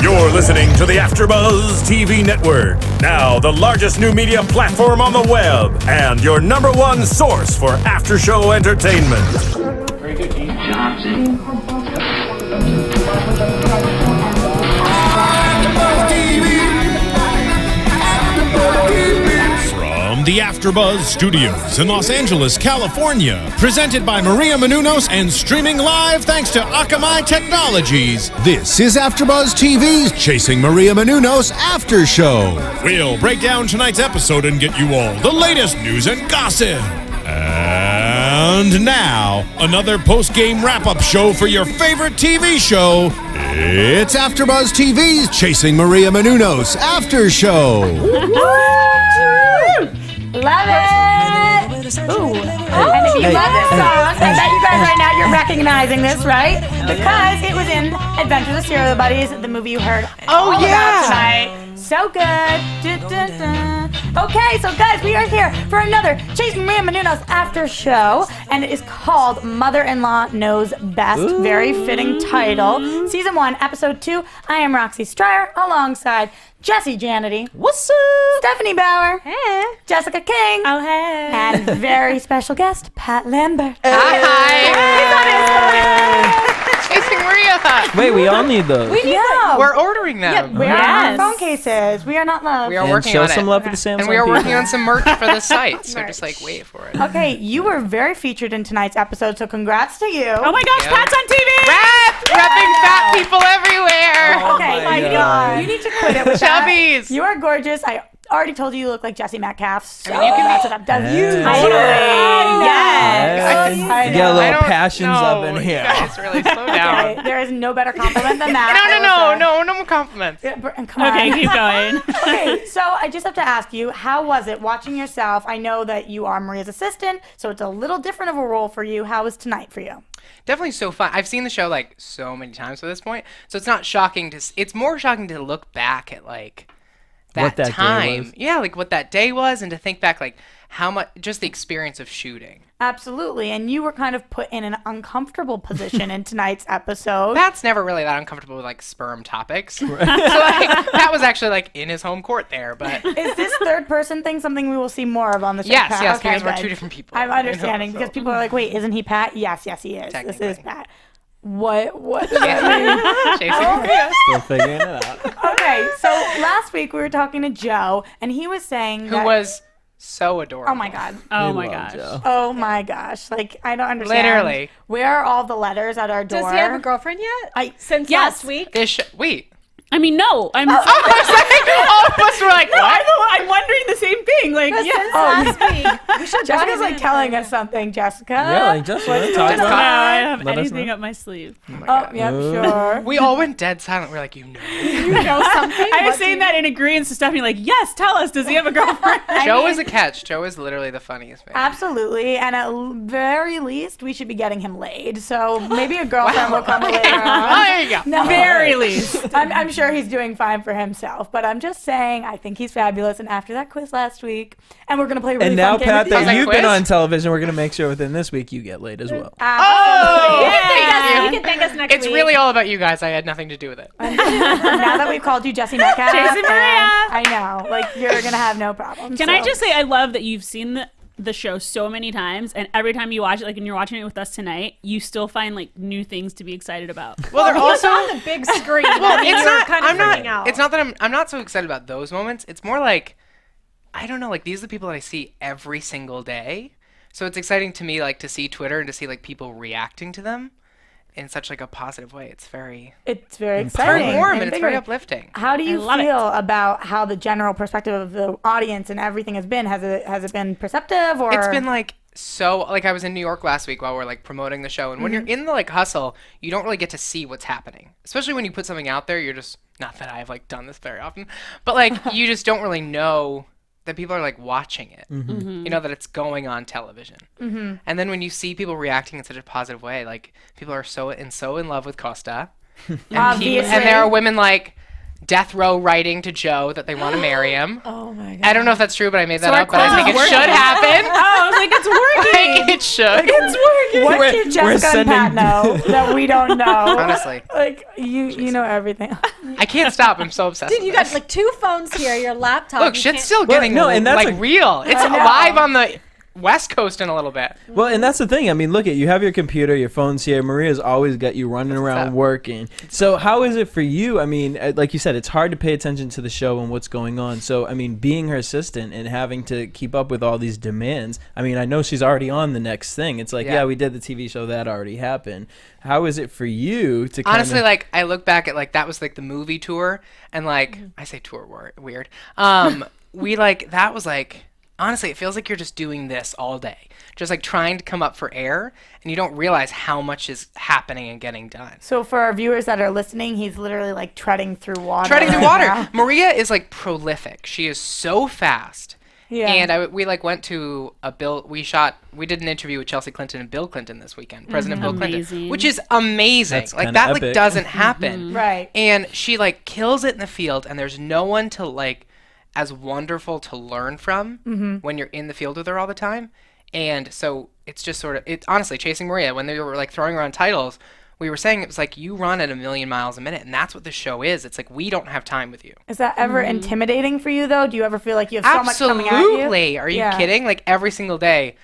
You're listening to the AFTERBUZZ TV network, now the largest new media platform on the web, and your number one source for after-show entertainment. Very good, Dean Johnson. From the AFTERBUZZ Studios in Los Angeles, California, presented by Maria Menounos and streaming live thanks to Akamai Technologies, this is AFTERBUZZ TV's Chasing Maria Menounos After Show. We'll break down tonight's episode and get you all the latest news and gossip. And now, another post-game wrap-up show for your favorite TV show. It's AFTERBUZZ TV's Chasing Maria Menounos After Show. Love it! Ooh. And if you love this song, I bet you guys right now you're recognizing this, right? Because it was in Adventures of Serial Buddies, the movie you heard all about tonight. So good. Okay, so guys, we are here for another Chasing Maria Menounos after show, and it is called Mother-in-Law Knows Best. Ooh. Very fitting title. Season 1, Episode 2. I am Roxy Striar, alongside Jesse Janedy. What's up? Stephanie Bauer. Hey. Jessica King. Oh, hey. And very special guest, Pat Lambert. Hi. Chasing Maria. Wait, we all need those. We need them. We're ordering them. Yeah, we are on phone cases. We are not loved. We are and working show on some it. love for the Samsung and we are people. working on some merch for the site, so just like wait for it. Okay, you were very featured in tonight's episode, so congrats to you. Oh my gosh, Pat's on TV! Repping fat people everywhere. Okay, my God. You need to quit it with that. Chubbies. You are gorgeous. I already told you look like Jesse Metcalf. So I mean, you can that's what I've done. Yes. Yes. I Get a know. little passions up in here. Guys, really slow down. Okay, there is no better compliment than that. No more compliments. Come on. Okay, keep going. Okay, so I just have to ask you, how was it watching yourself? I know that you are Maria's assistant, so it's a little different of a role for you. How was tonight for you? Definitely so fun. I've seen the show like so many times at this point, so it's not shocking to. It's more shocking to look back at like What that time. day was. Yeah, like what that day was, and to think back like how much just the experience of shooting. Absolutely, and you were kind of put in an uncomfortable position in tonight's episode. Pat's never really that uncomfortable with like sperm topics. So like Pat was actually like in his home court there, but Is this third person thing something we will see more of on the show? yes, Pat? yes, Okay, because we're good. two different people. I'm understanding You know, because people are like, wait, isn't he Pat? Yes, he is. This is Technically. Pat. What does that mean? Chasing Maria. Still figuring it out. Okay, so last week we were talking to Joe, and he was saying Who was so adorable. oh my god, Oh my gosh. oh my gosh, like I don't understand. Literally. Where are all the letters at our door? Does he have a girlfriend yet? Since Yes. last week? Wait. I mean, no. I'm. All of us were like, what? I'm wondering the same thing. Like, Since yeah. last week. We should Jessica's like telling us something, Jessica. Yeah, like just talk just about talk. it. I don't have Let us anything know. up my sleeve. Oh, yep, sure. We all went dead silent. We're like, You know something? I was saying that in agreement to Stephanie, like, yes, tell us, does he have a girlfriend? Joe is a catch. Joe is literally the funniest man. Absolutely, and at very least, we should be getting him laid. So maybe a girlfriend will come later on. Oh, there you go. No. Very least. I'm sure he's doing fine for himself, but I'm just saying I think he's fabulous. And after that quiz last week, and we're gonna play a really And now, fun game Pat, with you. that that you've been quiz? on television, we're going to make sure within this week you get laid as well. Absolutely. You can thank us next It's week. really all about you guys. I had nothing to do with it. Now that we've called you Jesse Metcalf, Chasing Maria. I know, like you're gonna have no problem. Can so. I just say, I love that you've seen the show so many times, and every time you watch it, like when you're watching it with us tonight, you still find like new things to be excited about. Well, they're He was also. on the big screen. Well, and you it's were not. kind of I'm freaking not. out. It's not that I'm not so excited about those moments. It's more like, I don't know. Like these are the people that I see every single day. So it's exciting to me, like to see Twitter and to see like people reacting to them in such like a positive way. It's very exciting. warm and it's very invigorating. uplifting. How do you love it. feel about how the general perspective of the audience and everything has been? Has it been perceptive or? It's been like so like I was in New York last week while we're like promoting the show, and when you're in the like hustle, you don't really get to see what's happening. Especially when you put something out there, you're just not that I've like done this very often, but like you just don't really know that people are like watching it. You know that it's going on television. And then when you see people reacting in such a positive way, like people are so in love with Costa, and Obviously. and there are women like death row writing to Joe that they want to marry him. Oh my god. I don't know if that's true, but I made that our up. But I think it clown's should happen. Oh, I was like, it's working. Like, it should. What We're- did we're Jessica and Pat sending- know that we don't know? Honestly, Like, you know everything. I can't stop. I'm so obsessed. Dude, with you got this. like 2 phones here, your laptop. Look, you shit's can't- still getting no, and that's like a- real. It's I know. live on the West Coast in a little bit. Well, and that's the thing. I mean, look at you have your computer, your phone's here. Maria's always got you running around up? working. So how is it for you? I mean, like you said, it's hard to pay attention to the show and what's going on. So I mean, being her assistant and having to keep up with all these demands. I mean, I know she's already on the next thing. It's like, yeah, we did the TV show that already happened. How is it for you to Honestly, kinda, like I look back at like that was like the movie tour, and like I say tour weird. We like that was like honestly, it feels like you're just doing this all day, just like trying to come up for air, and you don't realize how much is happening and getting done. So for our viewers that are listening, he's literally like treading through water. Treading through right water. now. Maria is like prolific. She is so fast. Yeah. And we like went to we did an interview with Chelsea Clinton and Bill Clinton this weekend, President Bill Clinton, Amazing. which is amazing. That's Like kinda that epic. like doesn't happen. Right. And she like kills it in the field, and there's no one to like as wonderful to learn from when you're in the field with her all the time. And so it's just sort of honestly Chasing Maria, when they were like throwing around titles, we were saying it was like you run at 1,000,000 miles a minute, and that's what the show is. It's like we don't have time with you. Is that ever intimidating for you though? Do you ever feel like you have so much coming at you? Absolutely. Are you Yeah. kidding? Like every single day,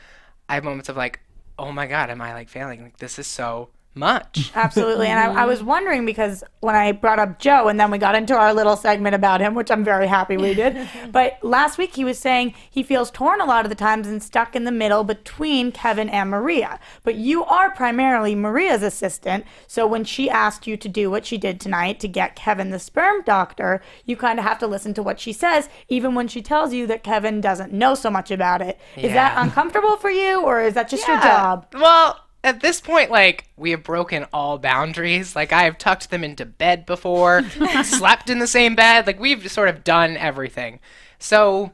I have moments of like, oh my god, am I like failing? Like this is so much. Absolutely. And I was wondering because when I brought up Joe and then we got into our little segment about him, which I'm very happy we did. But last week he was saying he feels torn a lot of the times and stuck in the middle between Keven and Maria. But you are primarily Maria's assistant. So when she asked you to do what she did tonight to get Keven the sperm doctor, you kind of have to listen to what she says, even when she tells you that Keven doesn't know so much about it. Is that Yeah. uncomfortable for you or is that just your Yeah. job? Well, at this point, like, we have broken all boundaries. Like, I have tucked them into bed before, slept in the same bed. Like, we've sort of done everything. So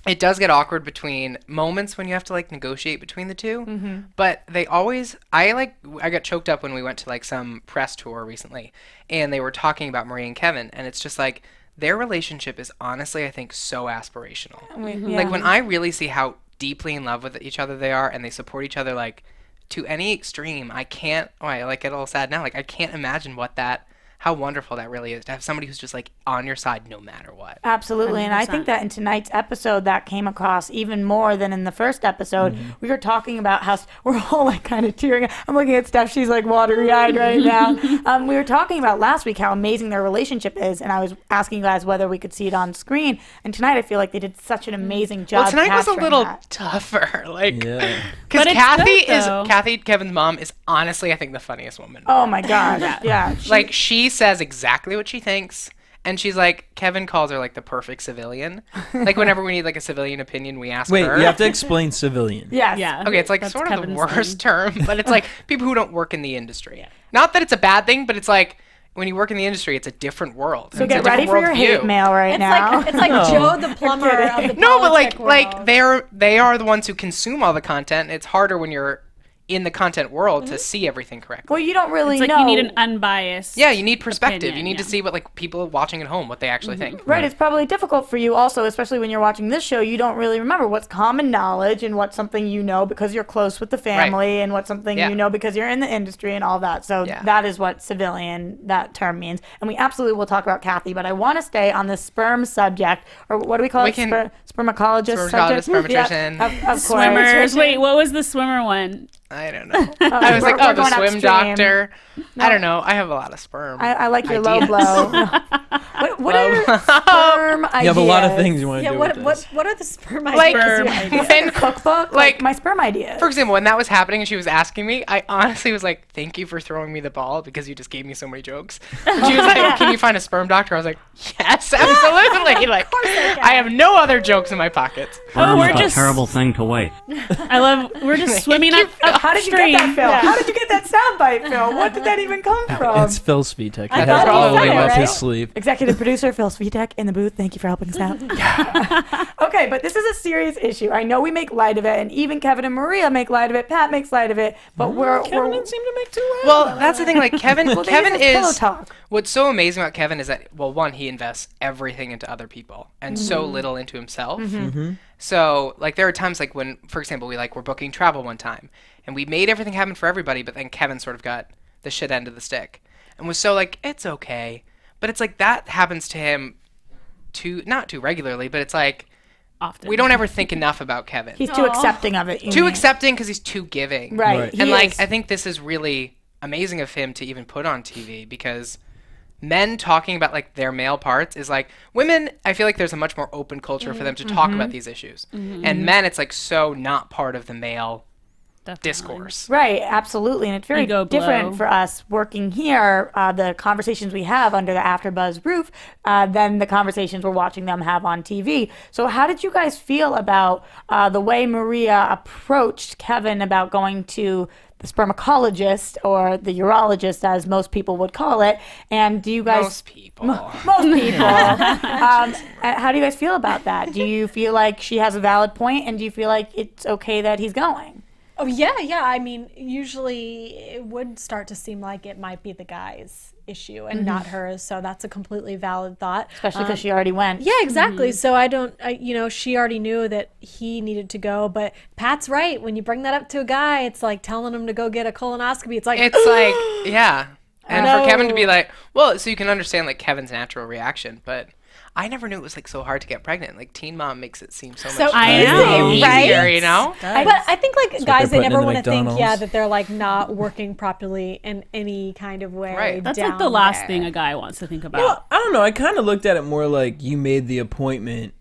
it does get awkward between moments when you have to, like, negotiate between the two. But they always, I got choked up when we went to, like, some press tour recently. And they were talking about Maria and Keven. And it's just, like, their relationship is honestly, I think, so aspirational. Like, when I really see how deeply in love with each other they are and they support each other, like, to any extreme, I can't, I like get a little sad now, like I can't imagine how wonderful that really is to have somebody who's just like on your side no matter what. Absolutely. And I think that in tonight's episode that came across even more than in the first episode. We were talking about how we're all like kind of tearing. I'm looking at Steph. She's like watery eyed right now. We were talking about last week how amazing their relationship is. And I was asking you guys whether we could see it on screen. And tonight I feel like they did such an amazing job. Well, tonight was a capturing little that. tougher. Like, yeah. because But it's Kathy good, though. Kathy, Kevin's mom, is honestly, I think, the funniest woman. Oh my God. Yeah. Like, she says exactly what she thinks. And she's like, Keven calls her like the perfect civilian. Like, whenever we need like a civilian opinion, we ask Wait, her. you have to explain civilian. Yes. Yeah. Okay, it's like That's sort of the Kevin's worst thing. term, but it's like people who don't work in the industry. Not that it's a bad thing, but it's like when you work in the industry, it's a different world. So It's a get ready different for your worldview. hate mail right It's now. like it's like Joe the plumber of the No, but politic like world. they are the ones who consume all the content. It's harder when you're in the content world to see everything correctly. Well, you don't really It's like know. you need an unbiased. Yeah, you need perspective. opinion, You need to yeah. see what like people watching at home what they actually think. Right, it's probably difficult for you also, especially when you're watching this show. You don't really remember what's common knowledge and what's something you know because you're close with the family and what's something Yeah. you know because you're in the industry and all that. So Yeah. that is what civilian, that term means. And we absolutely will talk about Kathy, but I want to stay on the sperm subject, or what do we call We it? can- Spermacologist Spermatologist, subject? spermatrician. Yeah, of course. Swimmers. Wait, what was the swimmer one? I don't know. I was like, we're oh, the going swim upstream. doctor. I don't know. I have a lot of sperm. I like your Ideas. low blow. What are sperm ideas? You have a lot of things you want to Yeah, do what with what this. what are the sperm like ideas? when Cookbook? Like my sperm ideas. For example, when that was happening and she was asking me, I honestly was like, thank you for throwing me the ball because you just gave me so many jokes. And she was like, can you find a sperm doctor? I was like, yes, absolutely. Like, I have no other jokes in my pockets. Oh, we're a just. terrible thing to waste. I love. We're just swimming up. How did you get that, Phil? How did you get that soundbite, Phil? What did that even come from? It's Phil Svitek. He I has thought it he all said it, up right? his sleeve. Executive producer Phil Svitek in the booth. Thank you for helping us out. Okay, but this is a serious issue. I know we make light of it, and even Keven and Maria make light of it. Pat makes light of it, but we're Kevin didn't seem to make too light. Well, that's the thing. Like Kevin, Well, they Kevin just have pillow is talk. What's so amazing about Keven is that, well, one, he invests everything into other people and so little into himself. So, like, there are times, like, when, for example, we're booking travel one time, and we made everything happen for everybody, but then Keven sort of got the shit end of the stick. And was so, like, it's okay. But it's like, that happens to him not too regularly, but it's like, Often. we don't ever think enough about Keven. He's too accepting of it. Too accepting because he's too giving. Right. And, like, I think this is really amazing of him to even put on TV, because men talking about, like, their male parts is like, women, I feel like there's a much more open culture for them to talk about these issues. And men, it's like so not part of the male discourse. Right, absolutely. And it's very different for us working here, the conversations we have under the AfterBuzz roof, than the conversations we're watching them have on TV. So how did you guys feel about the way Maria approached Keven about going to the spermacologist, or the urologist, as most people would call it? And do you guys... Most people. Most people. How do you guys feel about that? Do you feel like she has a valid point, and do you feel like it's okay that he's going? Oh, yeah. I mean, usually it would start to seem like it might be the guy's issue and not hers. So that's a completely valid thought. Especially because she already went. Yeah, exactly. So she already knew that he needed to go. But Pat's right. When you bring that up to a guy, it's like telling him to go get a colonoscopy. It's like, yeah. And for Keven to be like, well, so you can understand, like, Kevin's natural reaction, but I never knew it was, like, so hard to get pregnant. Like, Teen Mom makes it seem so much easier, you know? But I think, like, guys, they never want to think, McDonald's. that they're, like, not working properly in any kind of way. Right. That's like the last thing a guy wants to think about. Well, I don't know. I kind of looked at it more like you made the appointment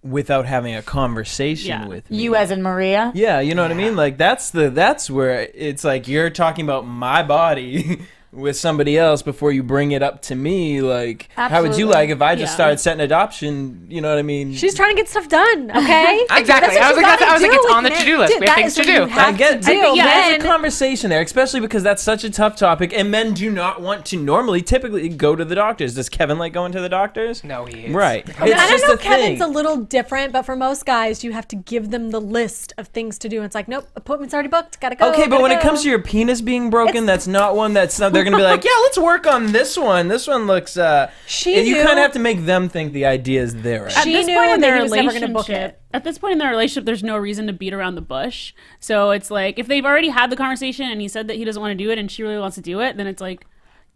without having a conversation with me. You as in Maria? Yeah, you know what I mean? Like, that's where it's like you're talking about my body with somebody else before you bring it up to me. Like, how would you like if I just started setting adoption? You know what I mean? She's trying to get stuff done, okay? Exactly. I was like, it's on the to-do list. We have things to do. I get do. there's a conversation there, especially because that's such a tough topic, and men do not want to typically go to the doctors. Does Keven like going to the doctors? No, he is. Right. I mean, I just know a thing. Kevin's a little different, but for most guys, you have to give them the list of things to do. And it's like, nope, appointment's already booked. Gotta go. Okay, but when it comes to your penis being broken, that's not one they're gonna be like, yeah, let's work on this one. This one looks. You kind of have to make them think the idea is theirs. At She this knew point in that their he was never gonna book relationship, it. at this point in their relationship, there's no reason to beat around the bush. So it's like, if they've already had the conversation and he said that he doesn't want to do it and she really wants to do it, then it's like,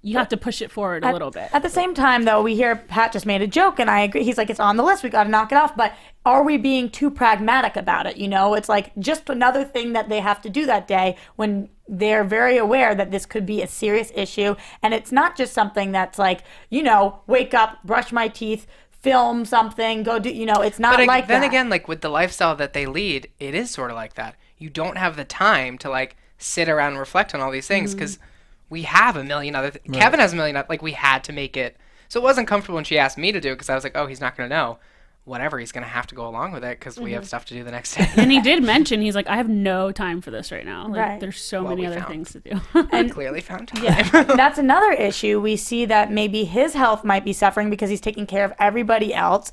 you have to push it forward a little bit. At the same time, though, we hear Pat just made a joke, and I agree. He's like, it's on the list. We got to knock it off. But are we being too pragmatic about it? You know, it's like just another thing that they have to do that day when they're very aware that this could be a serious issue. And it's not just something that's like, you know, wake up, brush my teeth, film something, go do, you know, it's not like that. Then again, like, with the lifestyle that they lead, it is sort of like that. You don't have the time to, like, sit around and reflect on all these things because we have a million other things. Keven has a million other, like, we had to make it. So it wasn't comfortable when she asked me to do it because I was like, oh, he's not going to know. Whatever, he's going to have to go along with it because we have stuff to do the next day. And he did mention, he's like, I have no time for this right now. Like, Right. there's so many other things to do. And clearly found time. Yeah, that's another issue. We see that maybe his health might be suffering because he's taking care of everybody else.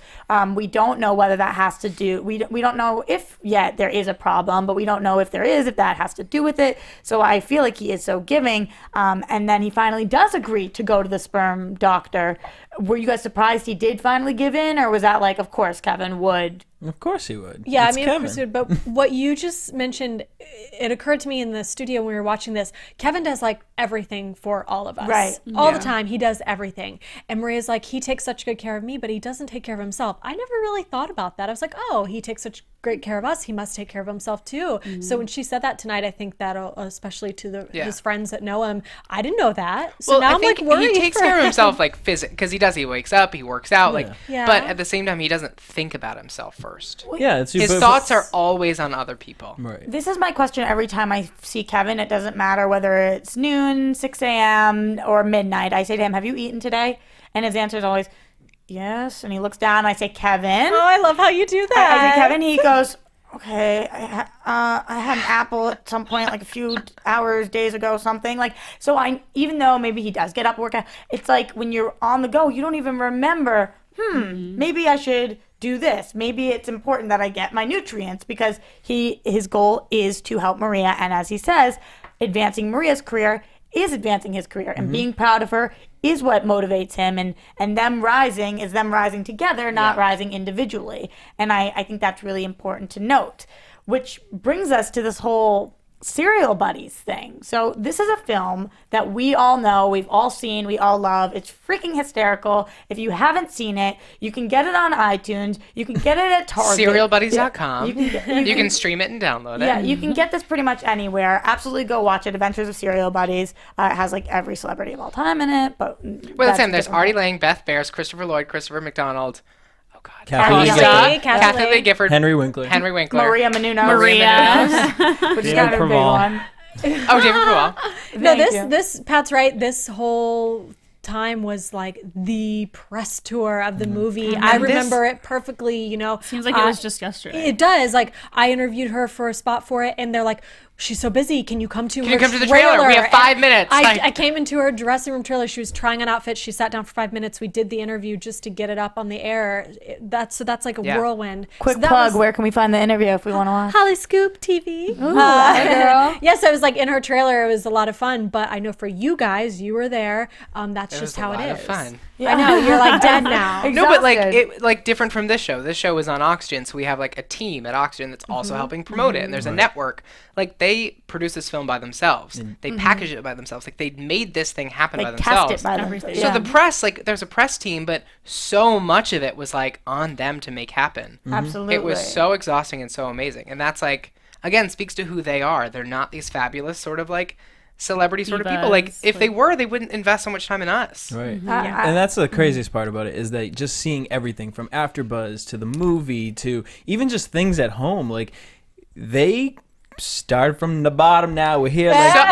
We don't know whether that has to do. We don't know if yet there is a problem, but we don't know if there is, if that has to do with it. So I feel like he is so giving, and then he finally does agree to go to the sperm doctor. Were you guys surprised he did finally give in, or was that like, of course, Keven would? Of course he would. Yeah, It's I mean, Keven. of course, but what you just mentioned, it occurred to me in the studio when we were watching this. Keven does like everything for all of us. Right. All the time, he does everything. And Maria's like, he takes such good care of me, but he doesn't take care of himself. I never really thought about that. I was like, oh, he takes such great care of us. He must take care of himself too. So when she said that tonight, I think that especially to his friends that know him, I didn't know that. So now I I'm think like worried. he takes care of himself, like, physically, because he does. He wakes up, he works out, like, Yeah. but at the same time, he doesn't think about himself first. Yeah, it's His thoughts are always on other people. right. This is my question every time I see Keven. It doesn't matter whether it's noon, 6 a.m., or midnight. I say to him, have you eaten today? And his answer is always, yes. And he looks down, and I say, Keven. Oh, I love how you do I that. say, Keven. He goes, okay, I had an apple at some point, like a few hours, days ago, something. Like, so even though maybe he does get up, work out, it's like when you're on the go, you don't even remember, maybe I should do this. Maybe it's important that I get my nutrients because his goal is to help Maria. And as he says, advancing Maria's career is advancing his career, and being proud of her is what motivates him, and them rising is them rising together, not rising individually. And I think that's really important to note, which brings us to this whole serial buddies thing. So this is a film that we all know, we've all seen, we all love. It's freaking hysterical. If you haven't seen it, you can get it on iTunes. You can get it at Target. Serialbuddies.com. You can stream it and download it. Yeah, you can get this pretty much anywhere. Absolutely go watch it. Adventures of Serial Buddies. It has like every celebrity of all time in it. But well, that's him. There's Artie Lang, Beth Bears, Christopher Lloyd, Christopher McDonald. God. Kathy Lee Gifford, Henry Winkler, Maria Menounos, which is kind of a big one. Oh, David Proval. No, this Pat's right. This whole time was like the press tour of the movie. I remember it perfectly. Seems like it was just yesterday. It does. Like I interviewed her for a spot for it, and they're like, she's so busy. Can you come to her the trailer? We have 5 minutes. I came into her dressing room trailer. She was trying on outfits. She sat down for 5 minutes. We did the interview just to get it up on the air. That's like a whirlwind. Quick plug. Where can we find the interview if we want to watch? Holly Scoop TV. Ooh, girl. Yes, I was like in her trailer. It was a lot of fun. But I know for you guys, you were there. That's just how it is. It was a lot of fun. Yeah. I know you're like dead now. No, but like different from this show. This show is on Oxygen, so we have like a team at Oxygen that's also helping promote it, and there's a network. Like they produce this film by themselves. They package it by themselves. Like they made this thing happen by themselves. Cast it by themselves. So the press, like there's a press team, but so much of it was like on them to make happen. Absolutely. It was so exhausting and so amazing, and that's like again speaks to who they are. They're not these fabulous sort of like celebrity sort of people. Like if they were, they wouldn't invest so much time in us. Right. And that's the craziest part about it is that just seeing everything from AfterBuzz to the movie to even just things at home, like they start from the bottom. Now we're here like so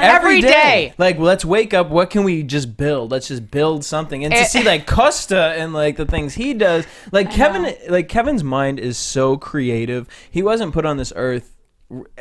every day. Like let's wake up, what can we just build? Let's just build something. And to see like Costa and like the things he does, like Kevin's mind is so creative. He wasn't put on this earth,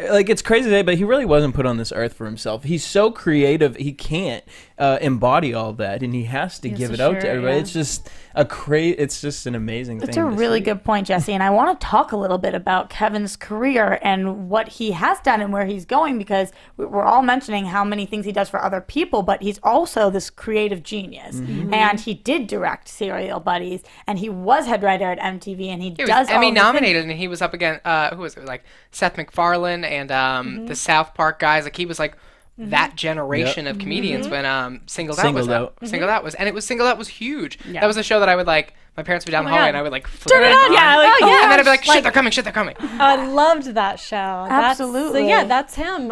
like it's crazy today, but he really wasn't put on this earth for himself. He's so creative, he can't embody all that, and he has to give it out to everybody. It's just it's just an amazing thing. That's a really good point, Jesse. And I want to talk a little bit about Kevin's career and what he has done and where he's going, because we're all mentioning how many things he does for other people, but he's also this creative genius. And he did direct Serial Buddies, and he was head writer at MTV, and he does was Emmy nominated, and he was up against who was it, like Seth MacFarlane and the South Park guys. Like he was like that generation of comedians when Singled Out was, and it was Singled Out was huge. That was a show that I would like. My parents would be down the hallway, and I would like flip it on. And then I'd be like, shit, they're coming. I loved that show. Absolutely. That's him.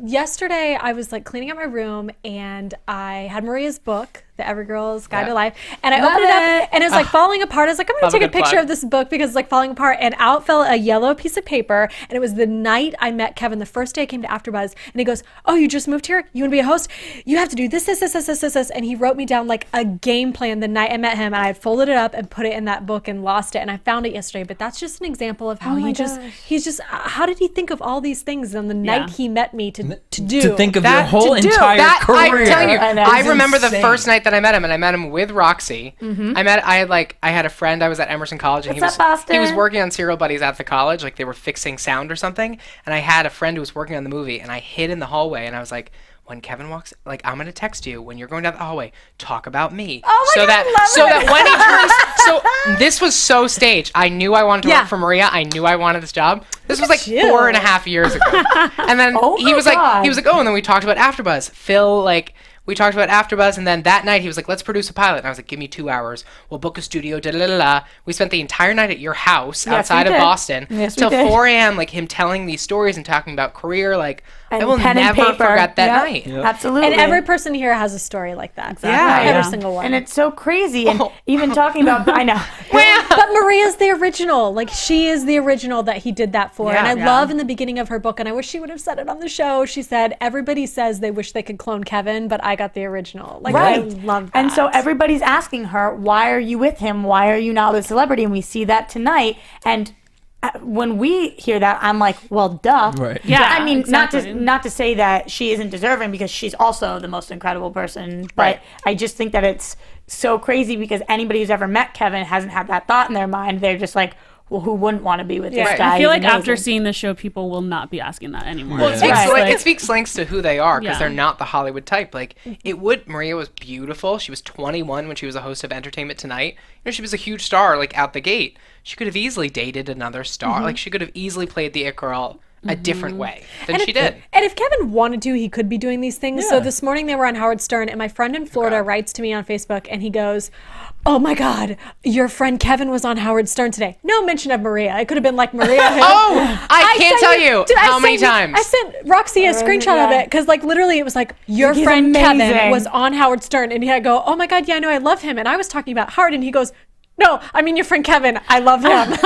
Yesterday, I was like cleaning up my room, and I had Maria's book, The Every Girl's Guide to Life, and I opened it up, and it was like falling apart. I was like, I'm going to take a picture of this book because it's like falling apart, and out fell a yellow piece of paper, and it was the night I met Kevin, the first day I came to AfterBuzz, and he goes, oh, you just moved here? You want to be a host? You have to do this, and he wrote me down like a game plan the night I met him, and I had folded it up and put it in that book and lost it, and I found it yesterday. But that's just an example of how he's just how did he think of all these things on the night he met me to think of your whole entire career? I'm telling you, I remember the first night that I met him, and I met him with Roxy. I had a friend. I was at Emerson College, and he was working on Serial Buddies at the college, like they were fixing sound or something. And I had a friend who was working on the movie, and I hid in the hallway, and I was like, when Kevin walks, like I'm gonna text you when you're going down the hallway. Talk about me. Oh my God, that when he turns, so this was so staged. I knew I wanted to work for Maria. I knew I wanted this job. This was like 4.5 years ago. And then he was like, oh, and then we talked about AfterBuzz. Phil, like. We talked about AfterBuzz, and then that night he was like, let's produce a pilot. And I was like, give me 2 hours. We'll book a studio, da-da-da-da. We spent the entire night at your house outside of Boston till 4 a.m., like him telling these stories and talking about career. Like, I will never forget that night. Absolutely. And every person here has a story like that. Exactly. Every single one. And it's so crazy. And even talking about, I know. But Maria's the original. Like, she is the original that he did that for. And I love in the beginning of her book, and I wish she would have said it on the show, she said, everybody says they wish they could clone Kevin, but I got the original. Like, I love that. And so everybody's asking her, why are you with him? Why are you now the celebrity? And we see that tonight. And when we hear that, I'm like, well, duh. Right. Yeah. I mean, not to say that she isn't deserving, because she's also the most incredible person. But I just think that it's so crazy, because anybody who's ever met Kevin hasn't had that thought in their mind. They're just like, well, who wouldn't want to be with this Right. guy? I feel He's like after amazing. seeing the show, people will not be asking that anymore. Well, Right. it speaks lengths to who they are because Yeah. they're not the Hollywood type. Like Maria was beautiful. She was 21 when she was a host of Entertainment Tonight. She was a huge star like out the gate. She could have easily dated another star. Like she could have easily played the it girl a different way than she did. And if Kevin wanted to, he could be doing these things. Yeah. So this morning they were on Howard Stern, and my friend in Florida writes to me on Facebook, and he goes, "Oh my God, your friend Kevin was on Howard Stern today." No mention of Maria. It could have been like Maria. Oh, I can't sent tell you dude, how I many sent- times. I sent Roxy a screenshot of it because, like, literally, it was like your He's friend Kevin amazing. was on Howard Stern, and I go, "Oh my God, yeah, I know, I love him." And I was talking about Howard, and he goes, "No, I mean your friend Kevin. I love him."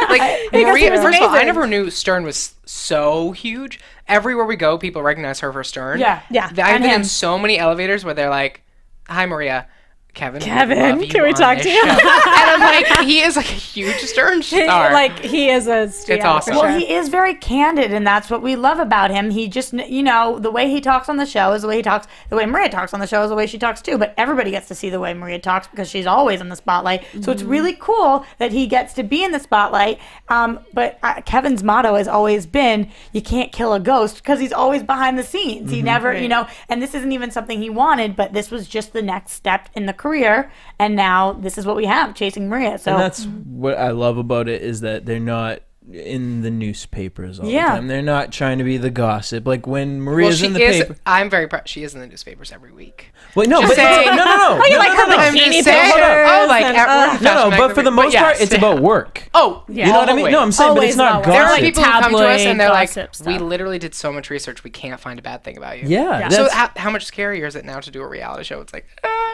Like he Maria, was first of all, I amazing. never knew Stern was so huge. Everywhere we go, people recognize her for Stern. Yeah. Yeah. I've And been him. in so many elevators where they're like, "Hi, Maria." Kevin, we Kevin, love you can we on talk this to you? show." And I'm like, he is like a huge Stern star. Like he is a. It's awesome. Well, he is very candid, and that's what we love about him. He just, the way he talks on the show is the way he talks. The way Maria talks on the show is the way she talks too. But everybody gets to see the way Maria talks because she's always in the spotlight. So it's really cool that he gets to be in the spotlight. But Kevin's motto has always been, "You can't kill a ghost," because he's always behind the scenes. He never, and this isn't even something he wanted, but this was just the next step in the career. And now this is what we have, Chasing Maria. So And that's what I love about it is that they're not in the newspapers all Yeah. the time. They're not trying to be the gossip. Like when well, Maria's she in the is. paper. I'm very proud. She is in the newspapers every week. Well, no, Just but saying. no. Oh, you like her I'm bikini just saying. pictures Oh, like and, at Fashion No, but for the Magazine. most But part, yes. it's about work. Oh, You know what I mean? always. No, I'm saying, but Always it's not about work. There are gossip. people who come to us Tabloid and they're like, gossip "We stuff. literally did so much research, we can't find a bad thing about you." Yeah. So that's- how much scarier is it now to do a reality show? It's like,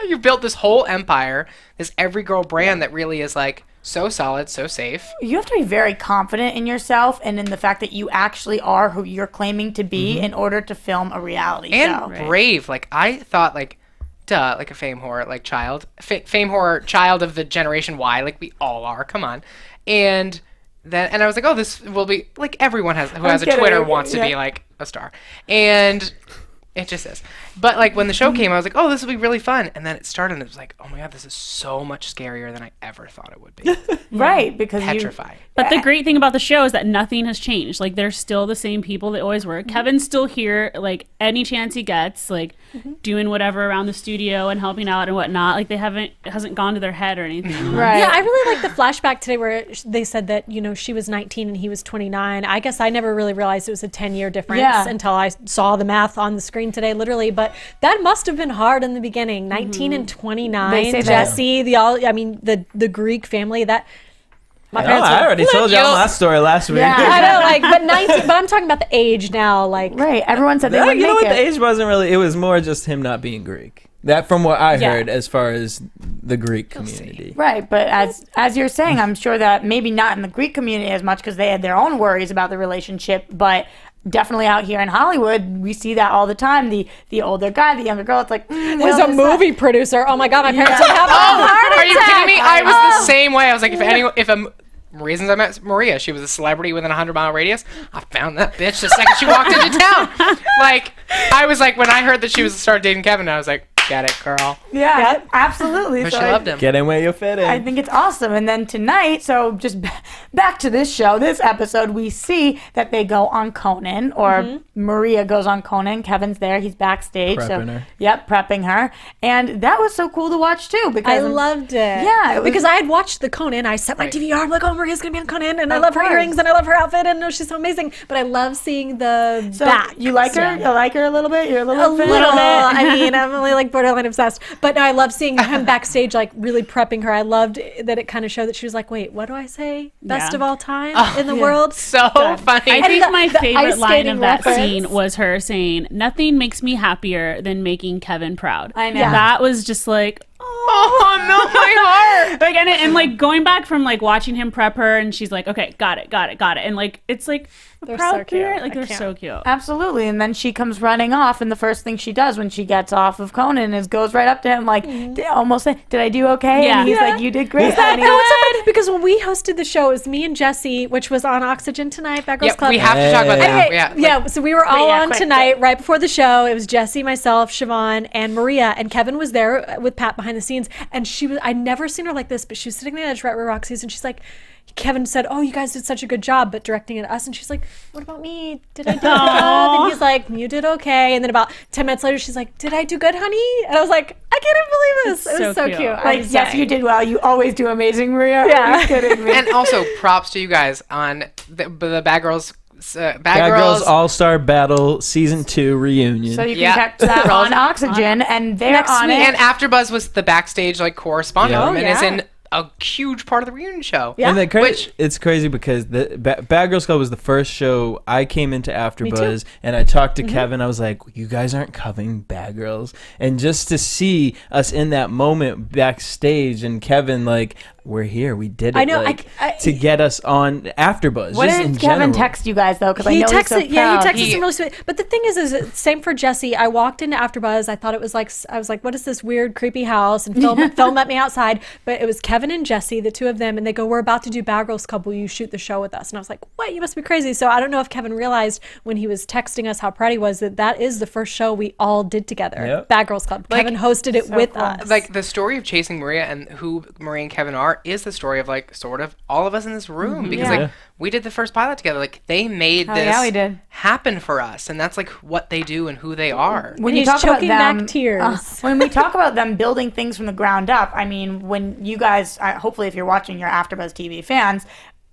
you built this whole empire, this every girl brand that really is like so solid, so safe. you have to be very confident in yourself and in the fact that you actually are who you're claiming to be in order to film a reality And show. brave. Like I thought like like a fame whore like child. Fame whore child of the generation Y, like we all are. Come on. And I was like, "Oh, this will be like everyone who has a kidding. Twitter wants to Yeah. be like a star." And it just is. But like when the show came, I was like, "Oh, this will be really fun." And then it started and it was like, "Oh my God, this is so much scarier than I ever thought it would be." Right, because Petrified. But the great thing about the show is that nothing has changed. Like, they're still the same people they always were. Kevin's still here, like, any chance he gets, like, doing whatever around the studio and helping out and whatnot. Like, it hasn't gone to their head or anything. Right. Yeah, I really like the flashback today where they said that, she was 19 and he was 29. I guess I never really realized it was a 10-year difference Yeah. until I saw the math on the screen today, literally. But that must have been hard in the beginning. 19 and 29. They say that. Jesse, the Greek family, that... My Oh, parents I were- already told y'all my story last week. Yeah. I know, like, but 19, but I'm talking about the age now, like... Right, everyone said they No, wouldn't you know make what? The it. age wasn't really. It was more just him not being Greek. That from what I Yeah. heard, as far as the Greek community. Right, but as you're saying, I'm sure that maybe not in the Greek community as much because they had their own worries about the relationship, but definitely out here in Hollywood, we see that all the time. The older guy, the younger girl, it's like, As a movie producer, oh my God, my parents would have a heart Are you attack. kidding me? I was the same way. I was like, reasons I met Maria, she was a celebrity within a 100-mile radius. I found that bitch the second she walked into town. Like, I was like, when I heard that she started dating Kevin, I was like, get it, girl. Yeah, absolutely. But So she loved him. Get in where you fit in. I think it's awesome. And then tonight, so just back to this show, this episode, we see that they go on Conan, or Maria goes on Conan. Kevin's there. He's backstage. Prepping her. Yep, prepping her. And that was so cool to watch, too. I Because loved it. Yeah, it was- because I had watched the Conan. I set my Right. DVR. I'm like, oh, Maria's gonna be on Conan, and I Of love her course. earrings, and I love her outfit, and she's so amazing. But I love seeing the So back. you like her? You like her a little bit? You're a A little fan? little bit. I mean, I'm only like borderline obsessed. But no, I love seeing him backstage, like really prepping her. I loved that it kind of showed that she was like, wait, what do I say? Best Yeah. of all time in the world? So funny. I think my the favorite ice line skating of that reference. scene was her saying, "Nothing makes me happier than making Kevin proud." I know. Yeah. That was just like, Oh, no, my heart. like, and like going back from like watching him prep her, and she's like, "Okay, got it," and like it's like a They're proud so cute. parent, like I they're can't. so cute. Absolutely. And then she comes running off, and the first thing she does when she gets off of Conan is goes right up to him, like, almost say, "Did I do okay?" Yeah. And he's Yeah. like, "You did great, No, honey." it's so funny because when we hosted the show, it was me and Jesse, which was on Oxygen Tonight, Bad Girls Yeah, Club. we have to talk about that. Anyway, yeah, so we were all yeah, on quick, tonight right before the show. It was Jesse, myself, Siobhan, and Maria, and Kevin was there with Pat behind the scenes. And I'd never seen her like this, but she was sitting on the edge right where Roxy is, and she's like, Kevin said, "Oh, you guys did such a good job," but directing it at us, and she's like, "What about me? Did I do good?" And he's like, "You did okay." And then about 10 minutes later, she's like, "Did I do good, honey?" And I was like, "I can't believe this." It was so cute. Like, yes, you did well. You always do amazing, Maria. Yeah. Are you kidding me? And also, props to you guys on the Bad Girls. Bad Girls All-Star Battle Season 2 reunion. So you can catch that on Oxygen, and they're next on week. it. And AfterBuzz was the backstage correspondent Yeah. room, and Oh, is yeah. in a huge part of the reunion show. Yeah. And it's crazy because the Bad Girls Club was the first show I came into AfterBuzz, and I talked to Kevin. I was like, "You guys aren't covering Bad Girls," and just to see us in that moment backstage, and Kevin like, "We're here. We did it." I know, to get us on AfterBuzz. What just did in Kevin general. text you guys though? Because I He know he's so texted, yeah, he proud. texted some really sweet. But the thing is same for Jesse. I walked into AfterBuzz. I thought it was like, I was like, what is this weird, creepy house? And Phil met me outside. But it was Kevin and Jesse, the two of them, and they go, "We're about to do Bad Girls Club. Will you shoot the show with us?" And I was like, "What? You must be crazy." So I don't know if Kevin realized when he was texting us how proud he was that is the first show we all did together. Yep. Bad Girls Club. Kevin hosted it with us. Like the story of Chasing Maria and who Maria and Kevin are is the story of sort of all of us in this room because we did the first pilot together. Like they made this happen for us, and that's what they do and who they are. When And you he's talk about choking them, back tears. when we talk about them building things from the ground up, I mean, when you guys, hopefully, if you're watching, your AfterBuzz TV fans.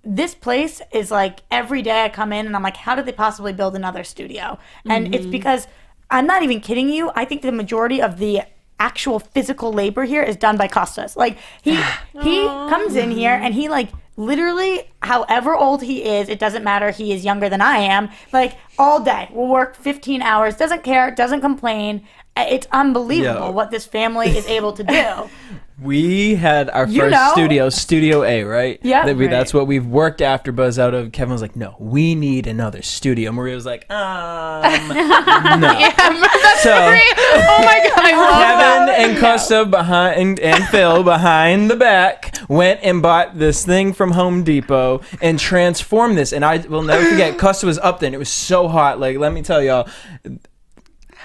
This place is every day I come in and I'm like, how did they possibly build another studio? And it's because I'm not even kidding you. I think the majority of the actual physical labor here is done by Costas. He comes in here and he literally, however old he is, it doesn't matter. He is younger than I am. All day, we'll work 15 hours. Doesn't care. Doesn't complain. It's unbelievable what this family is able to do. We had our first studio, Studio A, right? Yeah. That's what we've worked AfterBuzz out of. Kevin was like, "No, we need another studio." Maria was like, no. Yeah, that's So- great. Oh my god, I love Kevin and Costa behind and Phil behind the back went and bought this thing from Home Depot and transformed this. And I will never forget, Costa was up there and it was so hot. Let me tell y'all,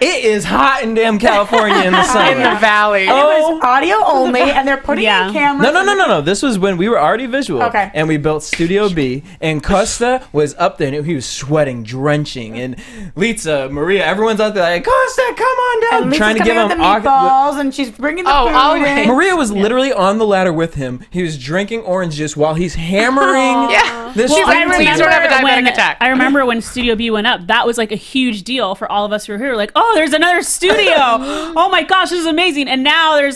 it is hot in damn California in the summer. in the valley. It was audio only, and they're putting in cameras. No. This was when we were already visual. Okay. And we built Studio B, and Costa was up there, and he was sweating, drenching. And Litza, Maria, everyone's out there like, "Costa, come on down!" And trying to give him the meatballs, and she's bringing the food in. Maria was literally on the ladder with him. He was drinking orange juice while he's hammering. This She's like, thing "Please together." don't have a diabetic attack. I remember when Studio B went up, that was a huge deal for all of us who were here. Oh, there's another studio. Oh my gosh, this is amazing. And now there's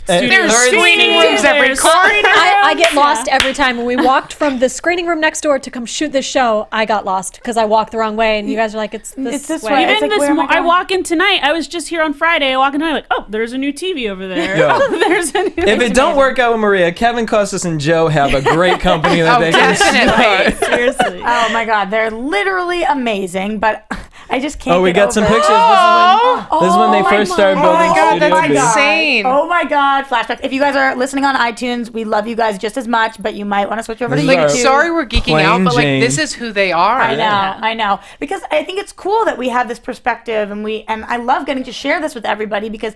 There's screening rooms every corner. I get lost every time. When we walked from the screening room next door to come shoot this show, I got lost because I walked the wrong way, and you guys are like, "It's this way." It's Even like, where am I I going? walk in tonight. I was just here on Friday. I walk in tonight oh, there's a new TV over there. Yo. There's a new If it don't work out with Maria, Kevin, Costas, and Joe have a great company that they can definitely. start. Seriously. Oh my God, they're literally amazing, but I just can't. Oh, we get got some over it. pictures. This is when they first started Oh building my God, Studio that's B. insane. Oh my God, flashbacks. If you guys are listening on iTunes, we love you guys just as much, but you might want to switch over to This is our YouTube. Sorry we're geeking Plain out, but Jane. this is who they are. I know. Because I think it's cool that we have this perspective, and I love getting to share this with everybody because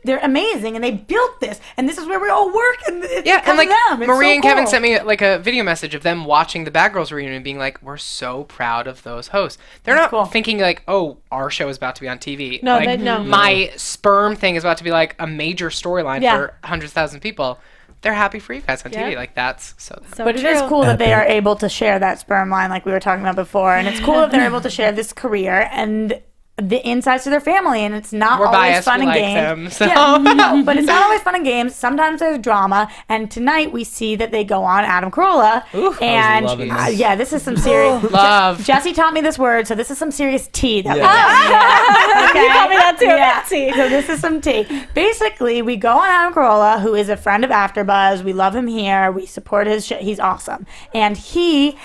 they're amazing, and they built this, and this is where we all work, and it's Yeah, and because of them. It's Maria so and Kevin cool. sent me a video message of them watching the Bad Girls reunion and being like, "We're so proud of those hosts." They're not cool. thinking "Oh, our show is about to be on TV." No, they- no. My sperm thing is about to be a major storyline Yeah. for hundreds of thousands of people. They're happy for you guys on TV. That's so. So But it is true. cool that they are able to share that sperm line like we were talking about before, and it's cool that they're able to share this career and the insights to their family, and it's not We're always biased, fun we and like games. them, so. Yeah, no, but it's not always fun and games. Sometimes there's drama, and tonight we see that they go on Adam Carolla, and loving this. this is some serious Love. Jesse taught me this word, so this is some serious tea that we Yeah. got. Okay? You taught me that too. Yeah. Tea. So this is some tea. Basically, we go on Adam Carolla, who is a friend of AfterBuzz. We love him here. We support his shit. He's awesome, and he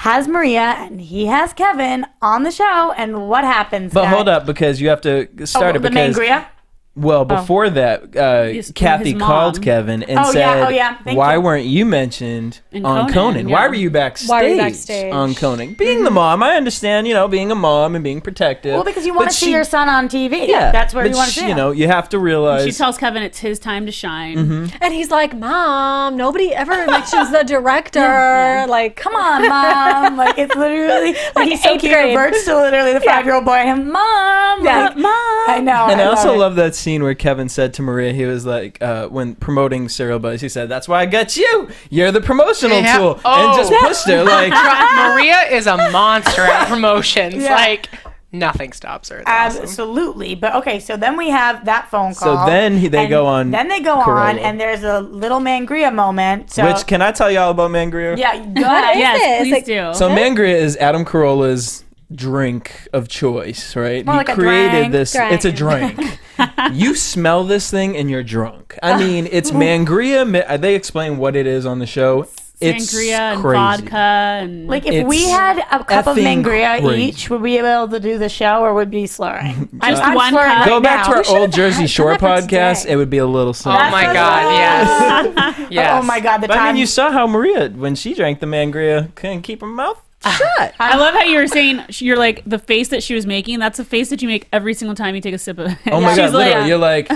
has Maria and he has Kevin on the show, and what happens? But guys? hold up, because you have to start it the because Mangria. Well, before that, Kathy his called mom. Kevin and Oh, said, yeah. Oh, yeah. Thank why you. weren't you mentioned In on Conan, Conan? yeah. Why were you backstage, on Conan? Being the mom, I understand, being a mom and being protective. Well, because you want But to see your son on TV. Yeah. That's where but you want to see him. you have to realize. She tells Kevin it's his time to shine. Mm-hmm. And he's like, Mom, nobody ever mentions the director. Like, Come on, Mom. Like, it's literally, like he's so 8th cute. grade. Reverts to literally the 5-year-old boy and him, Mom. Yeah. Like, Mom. I know. And I also it. love that scene where Kevin said to Maria, he was like, when promoting Serial Buzz, he said, "That's why I got you. You're the promotional Yeah. tool," Oh. and just pushed her like. Maria is a monster at promotions. Yeah. Like, nothing stops her. It's awesome. Absolutely. But okay, so then we have that phone call. So then they and go on Then they go on, Corolla. and there's a little Mangria moment. So, Which, can I tell y'all about Mangria? yeah, go ahead. Yes, It's please like- do. So Mangria is Adam Carolla's drink of choice, right? More He like a created drink. this. It's a drink. You smell this thing and you're drunk. I mean, it's Mangria. They explain what it is on the show. It's Sangria and crazy. vodka and Like, if It's we had a cup of effing Mangria crazy. each, would we be able to do the show, or would we be slurring? Just I'm one slurring cup. right Go back to now. our old Jersey Shore that for podcast. today. It would be a little Oh something. my so God, good. yes. Yes. Oh my God, the But I time. mean, you saw how Maria, when she drank the Mangria, couldn't keep her mouth shut. I love how you were saying you're like the face that she was making. That's the face that you make every single time you take a sip of it. Oh my She's God, literally, you're like...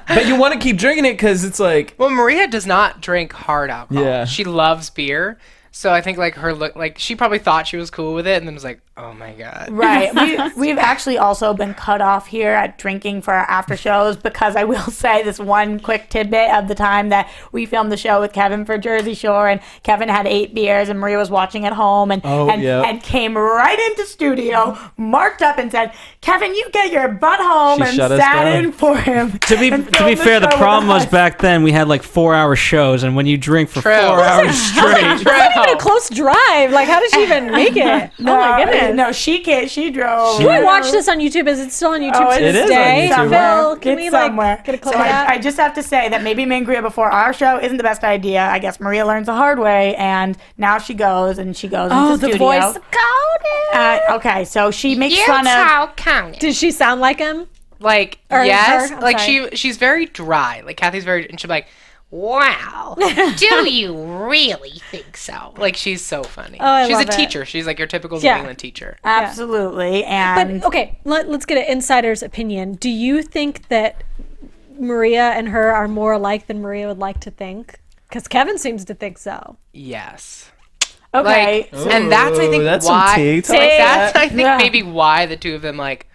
But you want to keep drinking it because it's like... Well, Maria does not drink hard alcohol. Yeah. She loves beer. So I think like her look, like she probably thought she was cool with it, and then was like, "Oh my God." Right. We've actually also been cut off here at drinking for our after shows, because I will say this one quick tidbit of the time that we filmed the show with Kevin for Jersey Shore, and Kevin had 8 beers and Maria was watching at home and and came right into studio, marked up and said, "Kevin, you get your butt home," She and shut us sat down. in for him. To be fair, the problem was back then we had like 4-hour shows, and when you drink for True. 4 hours straight, a close drive. Like, how did she even make it? Oh my goodness. No, she can't. She drove. Can we watch this on YouTube? Is it still on YouTube Oh, to it this is on day? YouTube. Phil, can It's we somewhere. get a clip So of that? I just have to say that maybe Mangria before our show isn't the best idea. I guess Maria learns the hard way, and now she goes into the studio. voice. Okay, so she makes You fun of. tell Conan. Did she sound like him? Like, Or yes, her? I'm like sorry. she's very dry. Like Kathy's very, and she's like, "Wow, do you really think so?" Like, she's so funny. Oh, I she's love a it. teacher. She's like your typical New Yeah. England teacher. Absolutely, But and okay, let's get an insider's opinion. Do you think that Maria and her are more alike than Maria would like to think? Because Kevin seems to think so. Yes. okay. Like, and that's I think that's some why. tea. So, like, that's I think Yeah. maybe why the two of them like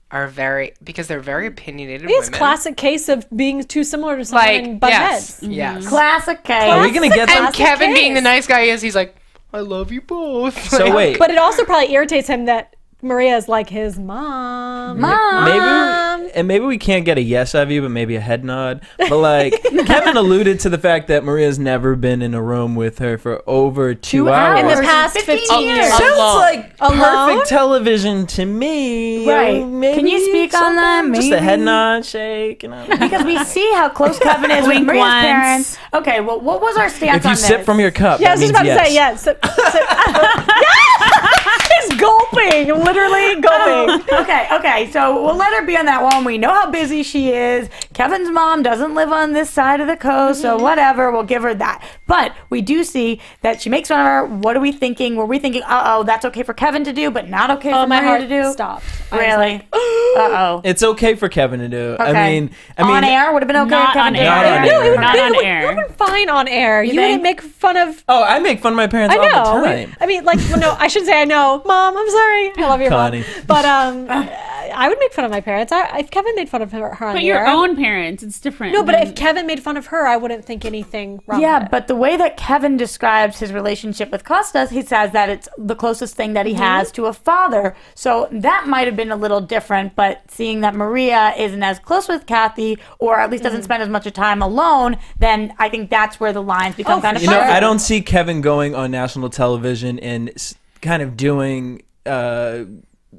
are very, because they're very opinionated It's women. classic case of being too similar to someone and Like, butt yes, heads. yes. Classic case. Are we going to get And them? Kevin being the case. nice guy is, he's like, "I love you both." So Like, wait. But it also probably irritates him that Maria is like his mom. Maybe we can't get a yes out of you, but maybe a head nod. But like Kevin alluded to the fact that Maria's never been in a room with her for over 2 hours. In the past 15 15 years. years. Sounds Alone. like Alone? perfect television to me. Right. Maybe Can you speak on that? something? Just a Maybe? head nod, shake. You know. Because we see how close Kevin is with Wink Maria's once. parents. Okay, well, what was our stance If you on sip this? from your cup, Yeah, I that was just means about to say yes. He's gulping, literally gulping. Okay, so we'll let her be on that one. We know how busy she is. Kevin's mom doesn't live on this side of the coast, so whatever, we'll give her that. But we do see that she makes fun of her. What are we thinking? Were we thinking, that's okay for Kevin to do, but not okay for My Maria heart to do? stopped. Really? Uh-oh. It's okay for Kevin to do. Okay. I mean, On air? Would have been okay Not if Kevin on did it air. on air? No, it would Not be on it would air. have been fine on air. You think? wouldn't make fun of. Oh, I make fun of my parents I all know. the time. I mean, like, well, no, I should say I know. Mom, I'm sorry. I love your Connie. mom. But I would make fun of my parents. If Kevin made fun of her on But the your air. own parents, it's different. No, but if Kevin made fun of her, I wouldn't think anything wrong with Yeah, it. but the way that Kevin describes his relationship with Costas, he says that it's the closest thing that he has to a father. So that might have been a little different, but seeing that Maria isn't as close with Kathy, or at least doesn't spend as much time alone, then I think that's where the lines become kind of You know, fuzzy. I don't see Kevin going on national television and kind of doing,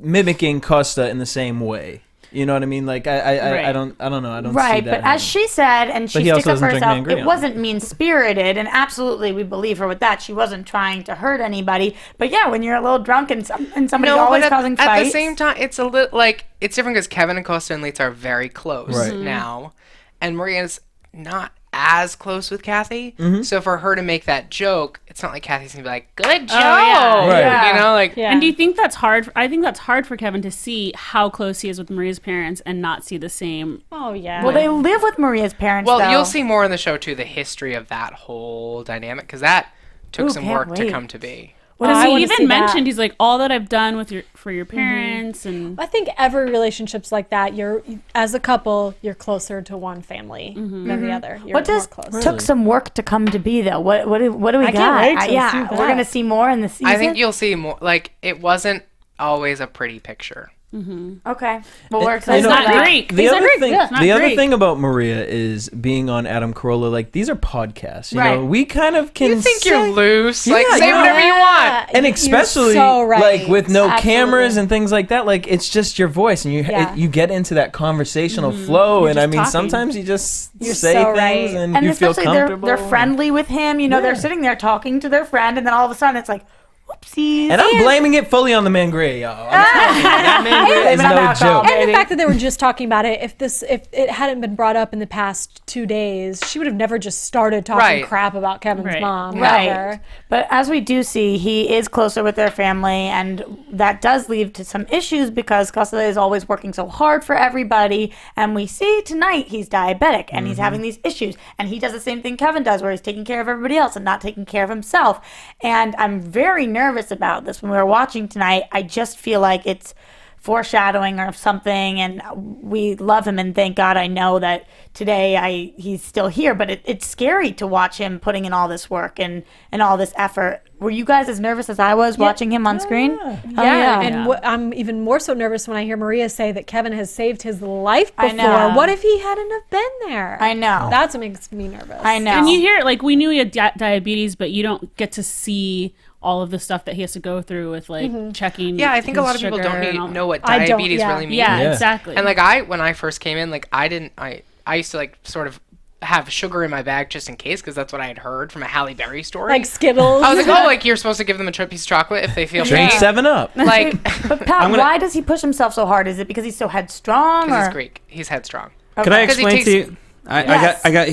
mimicking Costa in the same way. You know what I mean? Like I don't know. I don't right, see that. but as she said, and she sticks up for herself, it on wasn't mean-spirited, and absolutely we believe her with that. She wasn't trying to hurt anybody. But yeah, when you're a little drunk and somebody's always causing fights. At the same time, it's a little like it's different because Keven and Costa and Litza are very close now, and Maria's not as close with Kathy. So for her to make that joke, it's not like Kathy's gonna be like, "Good joke," Right. you know, like. Yeah. And do you think that's hard? I think that's hard for Keven to see how close he is with Maria's parents and not see the same. Oh yeah. Well, they live with Maria's parents. Well, though. you'll see more in the show too, the history of that whole dynamic, because that took some can't work to wait. come to be. Well, Because I he wanna see even that. mentioned, he's like, all that I've done for your parents, and I think every relationship's like that. You're as a couple, you're closer to one family than the other. You're What does more close. took some work to come to be though? What do we I got? can't wait to yeah, see we're that. gonna see more in the season. I think you'll see more. Like, it wasn't always a pretty picture. Okay, well we're excited. he's about not that. Greek. The He's other not Greek. thing, Yeah, not the other Greek. thing about Maria is being on Adam Carolla. Like, these are podcasts. You know, Right. we kind of can. You think say- you're loose? Yeah, Like, say yeah. whatever you want. and You're especially so right. like with no Absolutely. cameras and things like that, like it's just your voice, and you get into that conversational flow. You're And I just mean, talking. sometimes you just You're say so things right. and, And you feel especially comfortable. they're friendly with him. You know, they're sitting there talking to their friend, and then all of a sudden it's like, whoopsies. And I'm blaming it fully on the man Gray, y'all. That man Gray is Blaming on no alcohol. joke. And Maybe. the fact that they were just talking about it, if it hadn't been brought up in the past 2 days, she would have never just started talking Right. crap about Kevin's Right. mom. Right. Never. But as we do see, he is closer with their family, and that does lead to some issues because Costa is always working so hard for everybody. And we see tonight he's diabetic and he's having these issues. And he does the same thing Keven does, where he's taking care of everybody else and not taking care of himself. And I'm very nervous about this. When we were watching tonight, I just feel like it's foreshadowing or something, and we love him, and thank God I know that today he's still here, but it's scary to watch him putting in all this work and all this effort. Were you guys as nervous as I was watching him on screen? Oh, Yeah, and I'm even more so nervous when I hear Maria say that Kevin has saved his life I before. know. What if he hadn't have been there? I know. That's what makes me nervous. I know. And you hear, like, we knew he had diabetes, but you don't get to see all of the stuff that he has to go through with, like, checking. Yeah, I think a his lot of people sugar don't and all know what I don't, diabetes yeah. really means. Yeah, Yeah. exactly. And like when I first came in, like I used to like sort of have sugar in my bag just in case, because that's what I had heard from a Halle Berry story. Like Skittles. I was like, oh, like you're supposed to give them a piece of chocolate if they feel Drink faint. 7-Up. Like, But Pat, why does he push himself so hard? Is it because he's so headstrong? because Or? he's Greek, he's headstrong. Could I 'Cause he explain to takes- you? Yes. I got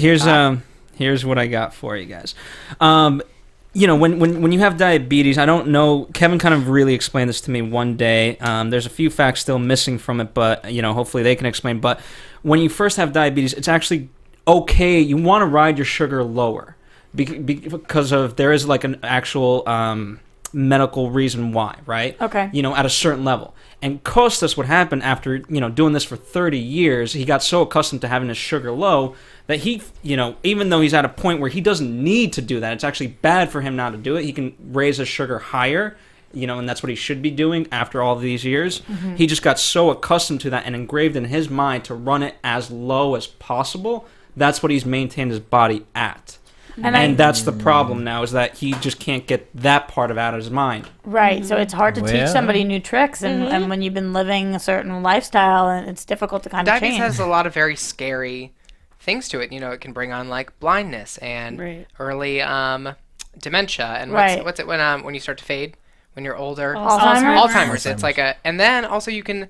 here's what I got for you guys. You know, when you have diabetes, I don't know. Kevin kind of really explained this to me one day. There's a few facts still missing from it, but you know, hopefully they can explain. But when you first have diabetes, it's actually okay. You want to ride your sugar lower because of there is like an actual medical reason why, right? Okay. You know, at a certain level. And Costas, what happened after, you know, doing this for 30 years, he got so accustomed to having his sugar low that he, you know, even though he's at a point where he doesn't need to do that, it's actually bad for him not to do it. He can raise his sugar higher, you know, and that's what he should be doing after all these years. He just got so accustomed to that and engraved in his mind to run it as low as possible. That's what he's maintained his body at. And that's the problem now, is that he just can't get that part of it out of his mind. Right, so it's hard to teach Well. somebody new tricks, and when you've been living a certain lifestyle, and it's difficult to kind of Diabetes change. has a lot of very scary things to it. You know, it can bring on like blindness and Right. early dementia, and Right. what's it when you start to fade when you're older? Alzheimer's? Alzheimer's. It's like and then also you can,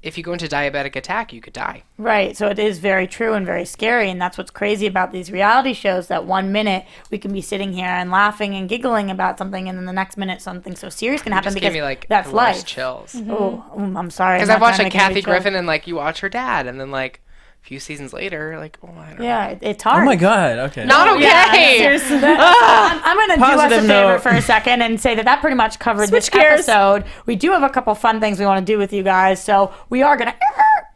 if you go into diabetic attack, you could die. Right, so it is very true and very scary, and that's what's crazy about these reality shows, that 1 minute we can be sitting here and laughing and giggling about something, and then the next minute something so serious can happen Just because gave me like that's the worst life. chills. Oh, I'm sorry. Because I'm I've not watched trying like to make a Kathy big show. Griffin, and like you watch her dad, and then like a few seasons later, like, oh, I don't know. Yeah, it's hard. Oh my God. Okay. Not okay. Seriously. I'm going to do us a Positive favor note. for a second and say that pretty much covered Switch this gears. episode. We do have a couple fun things we want to do with you guys, so we are going to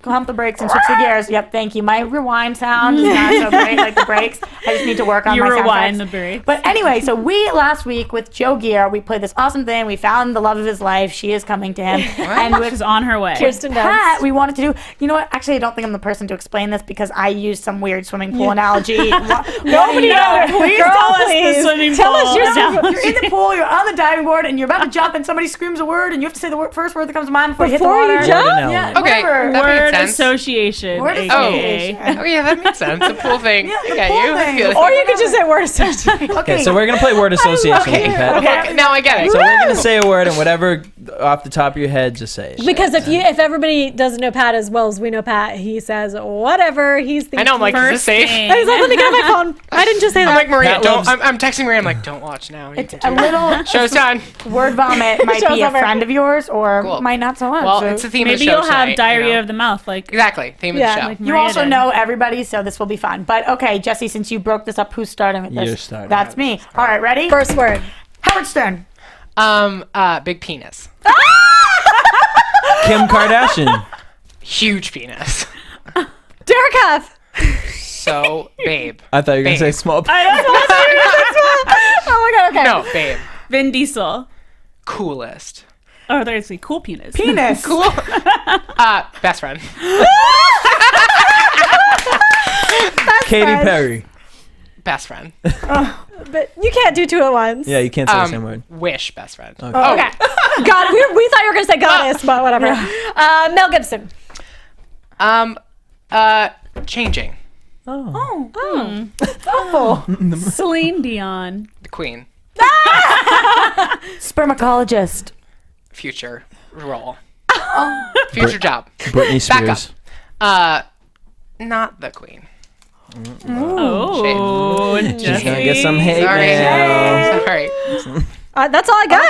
hump the brakes and switch the gears. Yep, thank you. My rewind sound is not so great like the brakes. I just need to work on You my sound rewind effects. the brakes. But anyway, so we last week with Joe Gear, we played this awesome thing. We found the love of his life. She is coming to him. And with She's on her way. Kirsten Pat, Dunst. we wanted to do. You know what? Actually, I don't think I'm the person to explain this because I used some weird swimming pool analogy. Nobody knows. knows. Please Girl, tell us please. the swimming Tell pool us your analogy. You're in the pool, you're on the diving board, and you're about to jump, and somebody screams a word, and you have to say the first word that comes to mind before you hit the Before you water. jump? Yeah, Okay, whatever. that makes Word sense. association. Word AKA. association. Oh yeah, that makes sense. A pool thing. Yeah, I it's a get pool you. I thing. feel Or you. you could just say word association. Okay, so we're gonna play word association with you, Pat. Okay, now I get it. So we're gonna say a word, and whatever off the top of your head, just say it. Because if everybody doesn't know Pat as well as we know Pat, he says whatever he's thinking. I know. I'm like, is this First safe? thing. He's like, let me get my phone. I didn't just say I'm that. like, Maria, Pat don't. loves- I'm texting Maria. I'm like, don't watch now. You It's can a do it. little Show's done. word vomit might Show's be a over. friend of yours or Cool. might not so much. Well, So it's the theme of the Maybe show you'll have tonight, diarrhea you know? of the mouth, like Exactly. Theme Yeah. of the show. like you Maria also did. know everybody, so this will be fun. But okay, Jesse, since you broke this up, who's starting with this? You're starting. That's me. All right, ready? First word. Howard Stern. Big penis. Kim Kardashian. Huge penis. Derek Huff. So, babe. I thought you were gonna say Babe. small. Oh my god. Okay. No, babe. Vin Diesel. Coolest. Oh, there's the cool penis. Penis. Cool. Best friend. Katy friend. Perry. Best friend. But you can't do two at once. Yeah, you can't say the same word. Wish best friend. Okay. God, we thought you were gonna say goddess, but whatever. Mel Gibson. Changing. Celine Dion. The queen. Spermacologist. Future role. Future job. Britney Back Spears. Not the queen. Oh, She's Jesse. gonna get some hate Sorry. mail. Sorry. That's all I got.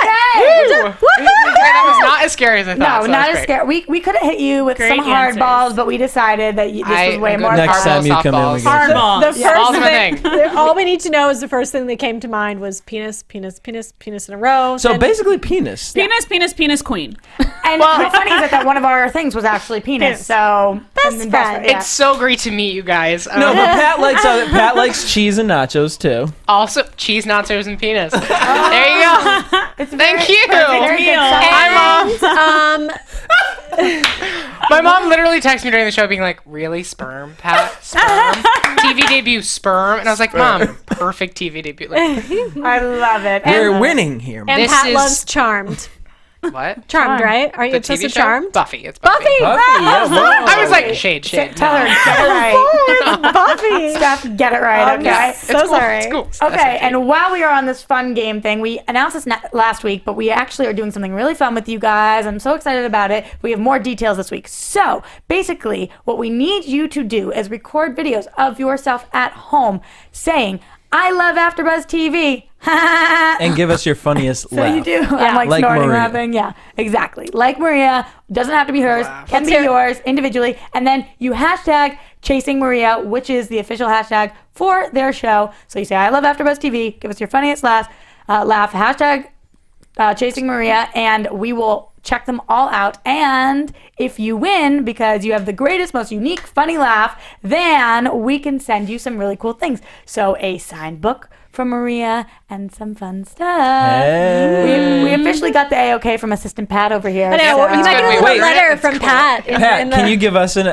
That was not as scary as I thought. No, so that not was as great. scary. We could have hit you with Great some hard answers. balls, but we decided that this was way I'm more good Next with time you come in, softballs. we get Hardball. The Yeah. Balls first are my thing, all we need to know is the first thing that came to mind was penis, penis, penis, penis in a row. So Then- basically, penis. Penis, penis, penis, queen. And what's funny is that one of our things was actually penis. So Best and friend. yeah. It's so great to meet you guys. No, but Pat likes cheese and nachos too. Also, cheese, nachos, and penis. There you go. Thank you. very good song. Hi, Mom. My mom literally texted me during the show being like, really? Sperm, Pat? Sperm? TV debut, sperm? And I was like, Mom, perfect TV debut. Like, I love it. We're And- winning here. and This Pat is- loves Charmed. what? Charmed, right? Aren't you The obsessed TV with show? Charmed? Buffy. It's Buffy. Buffy. yeah, whoa. I was like, shade. Tell her, No. get it right. Buffy. Steph, get it right, okay? So It's cool. sorry. It's cool. Okay, and while we are on this fun game thing, we announced this last week, but we actually are doing something really fun with you guys. I'm so excited about it. We have more details this week. So basically, what we need you to do is record videos of yourself at home saying, I love AfterBuzz TV. And give us your funniest So laugh. you do. I'm like snorting, Maria. laughing. Yeah, exactly. Like Maria. Doesn't have to be hers. Can be yours individually. And then you hashtag Chasing Maria, which is the official hashtag for their show. So you say, I love AfterBuzz TV. Give us your funniest laugh. Hashtag Chasing Maria. And we will check them all out. And if you win because you have the greatest, most unique, funny laugh, then we can send you some really cool things. So a signed book from Maria and some fun stuff. Hey. We officially got the A-OK from Assistant Pat over here. I know. so- You might get a little Wait, letter it's from cool. Pat. Pat, can you give us an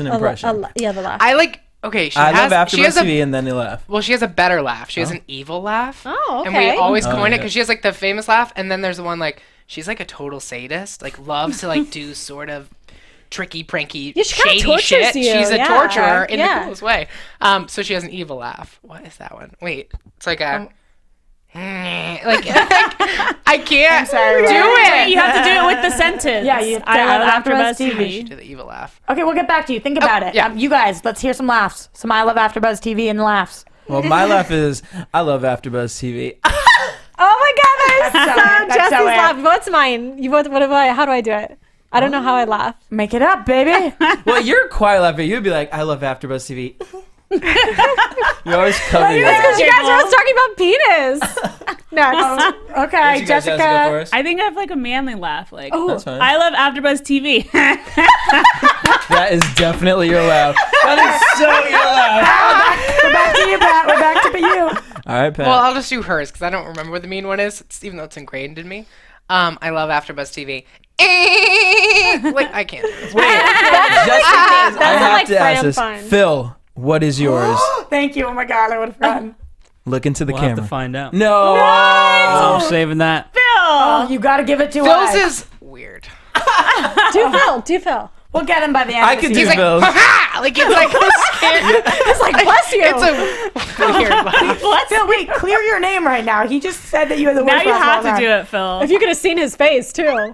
impression? Yeah, the laugh. I like, okay, she I has, love she has AfterBuzz a, TV, and then you laugh. well, she has a better laugh. She has an evil laugh. Oh, And we okay. always coin it yeah. because she has like the famous laugh, and then there's the one like, she's like a total sadist, like loves to like do sort of tricky, pranky, Yeah, she kinda shady tortures shit. you, She's a yeah. torturer in Yeah. the coolest way. So she has an evil laugh. What is that one? Wait, it's like a. Like I can't sorry, do Ryan. it. You have to do it with the sentence. Yeah, you have to I love AfterBuzz AfterBuzz TV. TV. Do the evil laugh. Okay, we'll get back to you. Think about it. yeah. You guys, let's hear some laughs. Some I love AfterBuzz TV and laughs. Well, my laugh is I love AfterBuzz TV. Oh my God, that is so so it. That's Jesse's so it. laugh. What's mine? How do I do it? I don't know how I laugh. Make it up, baby. Well, you're a quiet laugher. You'd be like, I love AfterBuzz TV. You always cover your Because ears. you guys are always talking about penis. Next. Okay, You guys, Jessica. go for us? I think I have like a manly laugh. Like, That's fine. I love AfterBuzz TV. That is definitely your laugh. That is so your laugh. We're back to you, Pat. We're back to you. All right, Pat. Well, I'll just do hers because I don't remember what the mean one is. Even though it's ingrained in me. I love AfterBuzz TV. Like I can't do this. Just because I have like to ask Fran this. fun. Phil, what is yours? Thank you. Oh my God, I would have forgotten. Look into the We'll have camera. to find out. No. I'm saving that. Oh, you got to give it to Phil's us. is weird. Do Phil. We'll get him by the end I of the could season. do Phil. Ha! Like it's like scared. It's like, bless you. It's a weird laugh. Phil, wait, clear your name right now. He just said that you had the worst Now you laugh have of all to do time. it, Phil. If you could have seen his face too.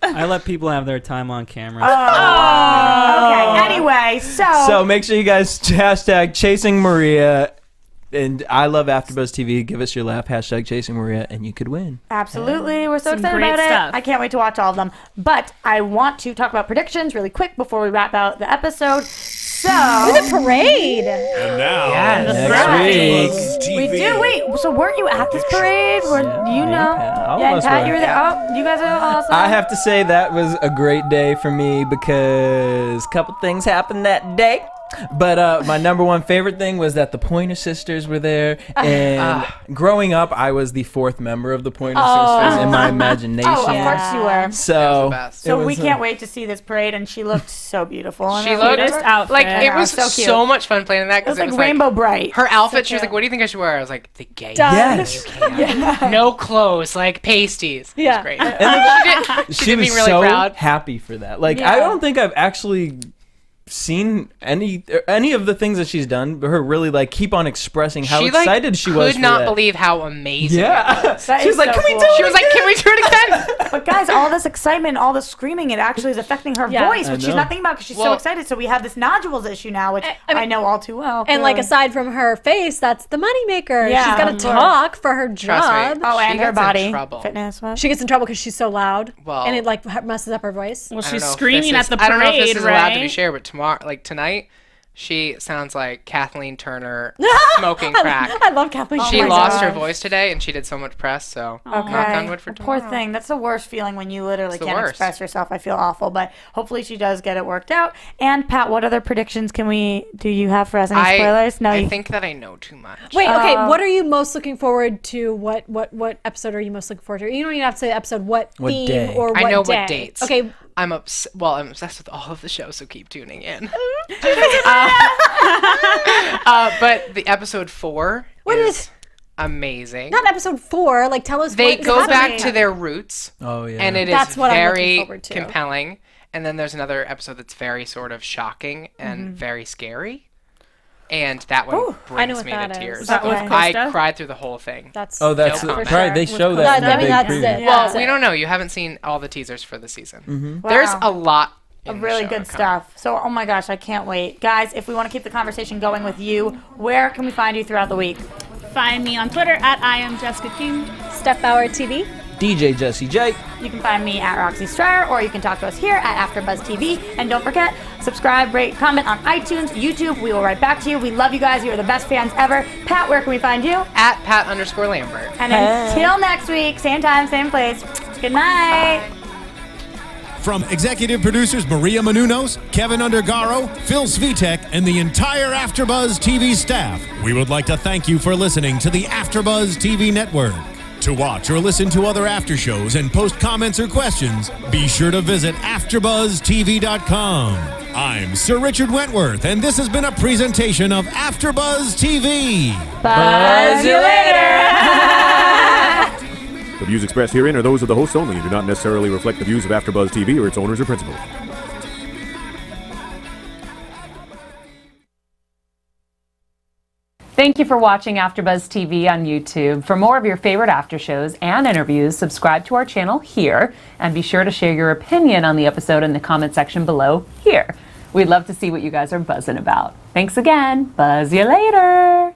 I let people have their time on camera. Okay, anyway, So make sure you guys hashtag Chasing Maria. And I love AfterBuzz TV. Give us your laugh. Hashtag Chasing Maria, and you could win. absolutely, we're so Some excited great about stuff. it. I can't wait to watch all of them. But I want to talk about predictions really quick before we wrap out the episode. So The parade. And now, Next week. we do. Wait, so weren't you at this parade? Were you know? Pat. All of Yeah, us Pat, were. you were there. Oh, you guys are awesome. I have to say that was a great day for me because a couple things happened that day. But my number one favorite thing was that the Pointer Sisters were there. And growing up, I was the fourth member of the Pointer Sisters in my imagination. Oh, of course you were. So, best. So it we was, can't wait to see this parade, and she looked so beautiful. in She her looked cutest outfit. like it Yeah, was so cute. so much fun planning that It because was like rainbow bright. her outfit. So She was like, cute. "What do you think I should wear?" I was like, "The gay." Done. Yes. No clothes, like pasties. It Yeah. was great. She did me really so proud. happy for that. Like, Yeah. I don't think I've actually seen any of the things that she's done. Her really like keep on expressing how She excited she was. could for not that. believe how amazing. Yeah, It was. That she is was like, so "Can we cool. do it?" She was like, "Can we do it again?" But guys, all this excitement, all this screaming, it actually is affecting her Yeah. voice, I which she's know. not thinking about because she's so Well- excited. So we have this nodules issue now, which I mean- I know all too well. And like clearly. aside from her face, that's the moneymaker. Yeah, She's got of to course. talk for her Trust job. me. oh, She and her gets in body trouble. fitness. What? She gets in trouble because she's so loud, Well- and it like messes up her voice. Well, I don't she's know if screaming this at the is- I don't know if parade, this is allowed to be right? shared, but tonight, she sounds like Kathleen Turner smoking crack. I love Kathleen. She my lost her gosh. voice today, and she did so much press. So knock Okay. on wood for tomorrow. Poor thing. That's the worst feeling when you literally It's the can't worst. express yourself. I feel awful, but hopefully she does get it worked out. And Pat, what other predictions do you have for us? Any spoilers? No, I you- think that I know too much. Wait, okay. What are you most looking forward to? What episode are you most looking forward to? You don't even have to say episode. What What theme day? or what I know day? what dates. Okay. I'm obsessed with all of the shows, so keep tuning in. But the episode 4 What is is- amazing. Not episode 4. Like, tell us. They what is go back happening. to their roots, Oh yeah, and it is That's what I'm looking very forward to. compelling. And then there's another episode that's very sort of shocking and very scary. And that one Mm-hmm. I know brings what me that to is. tears. Is that with Okay. I Costa? cried through the whole thing. That's Oh, that's No comment. right. They show that. That- in the I mean, big that's preview. it. Well, That's we it. don't know. You haven't seen all the teasers for the season. Mm-hmm. Wow. There's a lot in of the really show good to come. stuff. So, oh my gosh, I can't wait. Guys, if we want to keep the conversation going with you, where can we find you throughout the week? Find me on Twitter at I am Jessica King. Steph Bauer TV. DJ Jesse J. You can find me at Roxy Striar, or you can talk to us here at AfterBuzz TV. And don't forget, subscribe, rate, comment on iTunes, YouTube. We will write back to you. We love you guys. You are the best fans ever. Pat, where can we find you? At Pat_Lambert. And until next week, same time, same place. Good night. From executive producers Maria Menounos, Kevin Undergaro, Phil Svitek, and the entire AfterBuzz TV staff, we would like to thank you for listening to the AfterBuzz TV network. To watch or listen to other after shows and post comments or questions, be sure to visit AfterBuzzTV.com. I'm Sir Richard Wentworth, and this has been a presentation of AfterBuzz TV. Buzz you later. The views expressed herein are those of the hosts only and do not necessarily reflect the views of AfterBuzz TV or its owners or principals. Thank you for watching AfterBuzz TV on YouTube. For more of your favorite after shows and interviews, subscribe to our channel here, and be sure to share your opinion on the episode in the comment section below here. We'd love to see what you guys are buzzing about. Thanks again. Buzz you later.